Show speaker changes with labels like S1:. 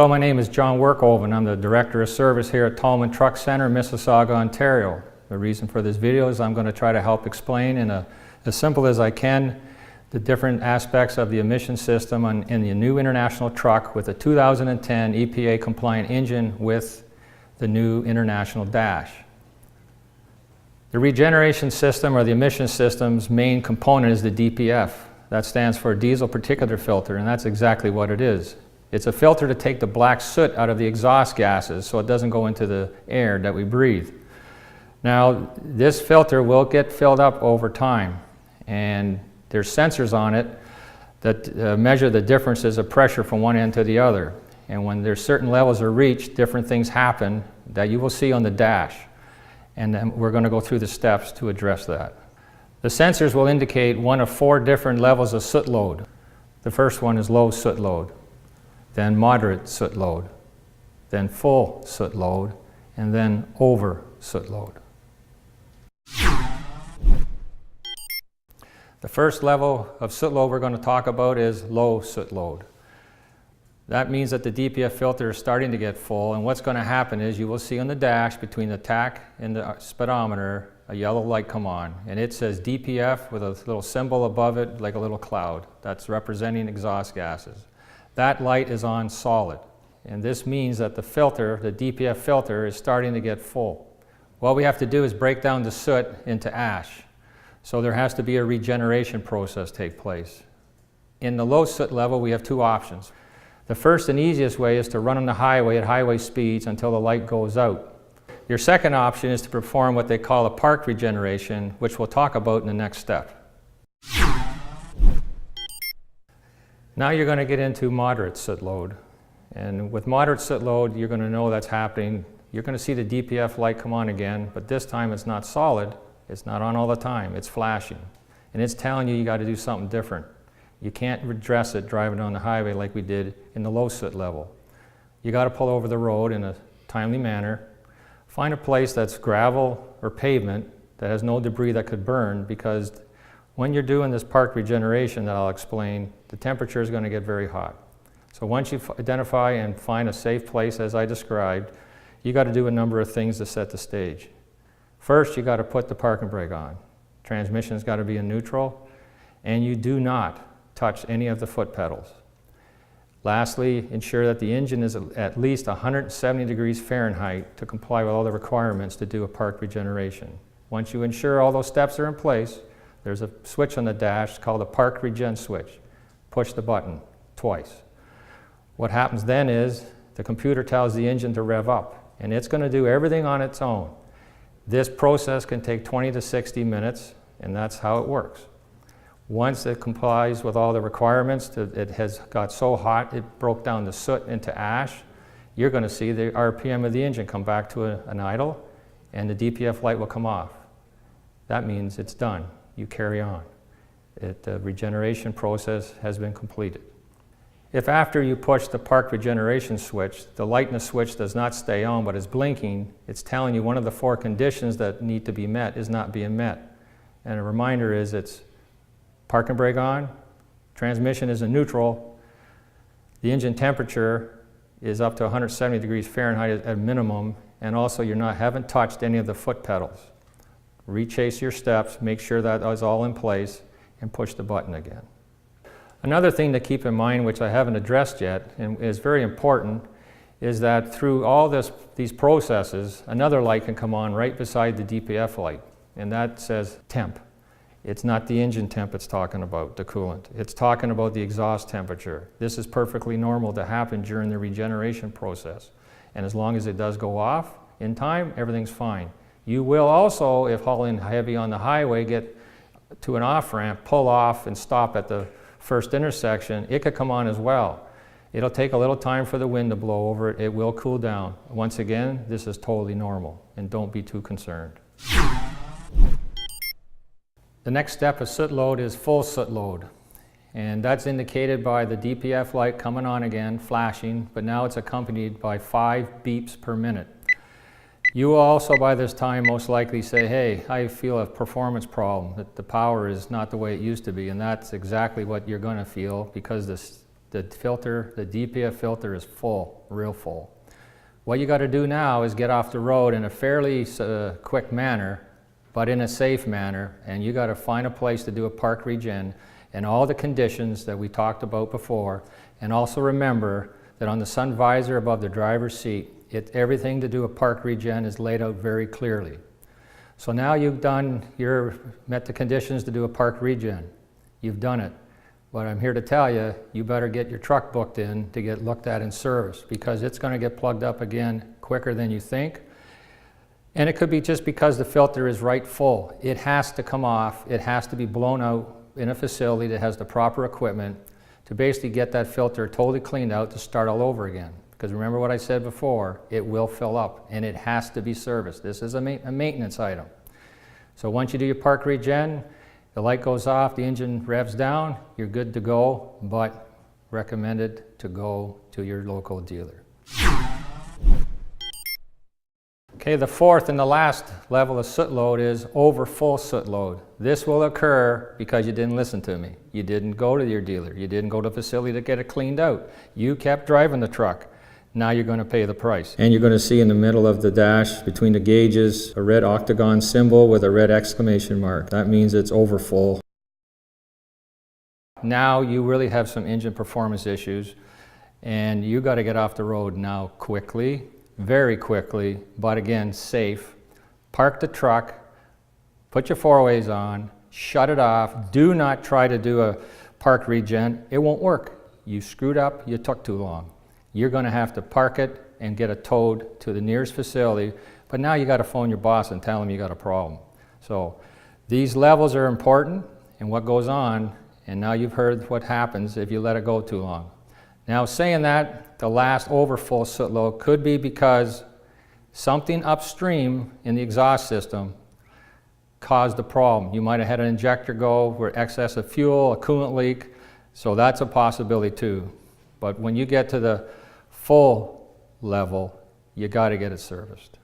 S1: Hello, my name is John Workoven. I'm the Director of Service here at Tallman Truck Center, Mississauga, Ontario. The reason for this video is I'm going to try to help explain as simple as I can the different aspects of the emission system in the new International truck with a 2010 EPA compliant engine with the new International dash. The regeneration system, or the emission system's main component, is the DPF. That stands for diesel particulate filter, and that's exactly what it is. It's a filter to take the black soot out of the exhaust gases so it doesn't go into the air that we breathe. Now, this filter will get filled up over time, and there's sensors on it that measure the differences of pressure from one end to the other. And when there's certain levels are reached, different things happen that you will see on the dash. And then we're going to go through the steps to address that. The sensors will indicate one of 4 different levels of soot load. The first one is low soot load, then moderate soot load, then full soot load, and then over soot load. The first level of soot load we're going to talk about is low soot load. That means that the DPF filter is starting to get full, and what's going to happen is you will see on the dash between the tach and the speedometer a yellow light come on, and it says DPF with a little symbol above it like a little cloud. That's representing exhaust gases. That light is on solid, and this means that the filter, the DPF filter, is starting to get full. What we have to do is break down the soot into ash. So there has to be a regeneration process take place. In the low soot level, we have 2 options. The first and easiest way is to run on the highway at highway speeds until the light goes out. Your second option is to perform what they call a park regeneration, which we'll talk about in the next step. Now you're going to get into moderate soot load. And with moderate soot load, you're going to know that's happening. You're going to see the DPF light come on again, but this time it's not solid. It's not on all the time. It's flashing. And it's telling you got to do something different. You can't redress it driving on the highway like we did in the low soot level. You got to pull over the road in a timely manner. Find a place that's gravel or pavement that has no debris that could burn, because when you're doing this park regeneration that I'll explain, the temperature is going to get very hot. So once you identify and find a safe place as I described, you got to do a number of things to set the stage. First, you got to put the parking brake on. Transmission's got to be in neutral, and you do not touch any of the foot pedals. Lastly, ensure that the engine is at least 170 degrees Fahrenheit to comply with all the requirements to do a park regeneration. Once you ensure all those steps are in place, there's a switch on the dash called a park regen switch. Push the button twice. What happens then is the computer tells the engine to rev up, and it's going to do everything on its own. This process can take 20 to 60 minutes, and that's how it works. Once it complies with all the requirements, it has got so hot it broke down the soot into ash, you're going to see the RPM of the engine come back to an idle, and the DPF light will come off. That means it's done. You carry on. The regeneration process has been completed. If after you push the park regeneration switch, the light in the switch does not stay on but is blinking, it's telling you one of the 4 conditions that need to be met is not being met. And a reminder is it's parking brake on, transmission is in neutral, the engine temperature is up to 170 degrees Fahrenheit at minimum, and also you haven't touched any of the foot pedals. Retrace your steps, make sure that is all in place, and push the button again. Another thing to keep in mind, which I haven't addressed yet and is very important, is that through all these processes, another light can come on right beside the DPF light, and that says temp. It's not the engine temp it's talking about, the coolant. It's talking about the exhaust temperature. This is perfectly normal to happen during the regeneration process. And as long as it does go off in time, everything's fine. You will also, if hauling heavy on the highway, get to an off-ramp, pull off and stop at the first intersection, it could come on as well. It'll take a little time for the wind to blow over it. It will cool down. Once again, this is totally normal, and don't be too concerned. The next step of soot load is full soot load, and that's indicated by the DPF light coming on again, flashing, but now it's accompanied by 5 beeps per minute. You will also by this time most likely say, hey, I feel a performance problem, that the power is not the way it used to be, and that's exactly what you're going to feel because The filter, the DPF filter is full, real full. What you got to do now is get off the road in a fairly quick manner, but in a safe manner, and you got to find a place to do a park regen and all the conditions that we talked about before. And also remember that on the sun visor above the driver's seat, everything to do a park regen is laid out very clearly. So now you've met the conditions to do a park regen. You've done it. But I'm here to tell you, you better get your truck booked in to get looked at in service, because it's going to get plugged up again quicker than you think. And it could be just because the filter is right full. It has to come off. It has to be blown out in a facility that has the proper equipment to basically get that filter totally cleaned out to start all over again. Because remember what I said before, it will fill up and it has to be serviced. This is a maintenance item. So once you do your park regen, the light goes off, the engine revs down, you're good to go, but recommended to go to your local dealer. Okay, the fourth and the last level of soot load is over full soot load. This will occur because you didn't listen to me. You didn't go to your dealer. You didn't go to the facility to get it cleaned out. You kept driving the truck. Now you're going to pay the price. And you're going to see in the middle of the dash between the gauges a red octagon symbol with a red exclamation mark. That means it's over full. Now you really have some engine performance issues, and you got to get off the road now quickly, very quickly, but again safe. Park the truck, put your four-ways on, shut it off. Do not try to do a park regen. It won't work. You screwed up, you took too long. You're going to have to park it and get it towed to the nearest facility, but now you got to phone your boss and tell him you got a problem. So these levels are important and what goes on, and now you've heard what happens if you let it go too long. Now saying that, the last overfull soot load could be because something upstream in the exhaust system caused the problem. You might have had an injector go where excess of fuel, a coolant leak, so that's a possibility too. But when you get to the full level, you got to get it serviced.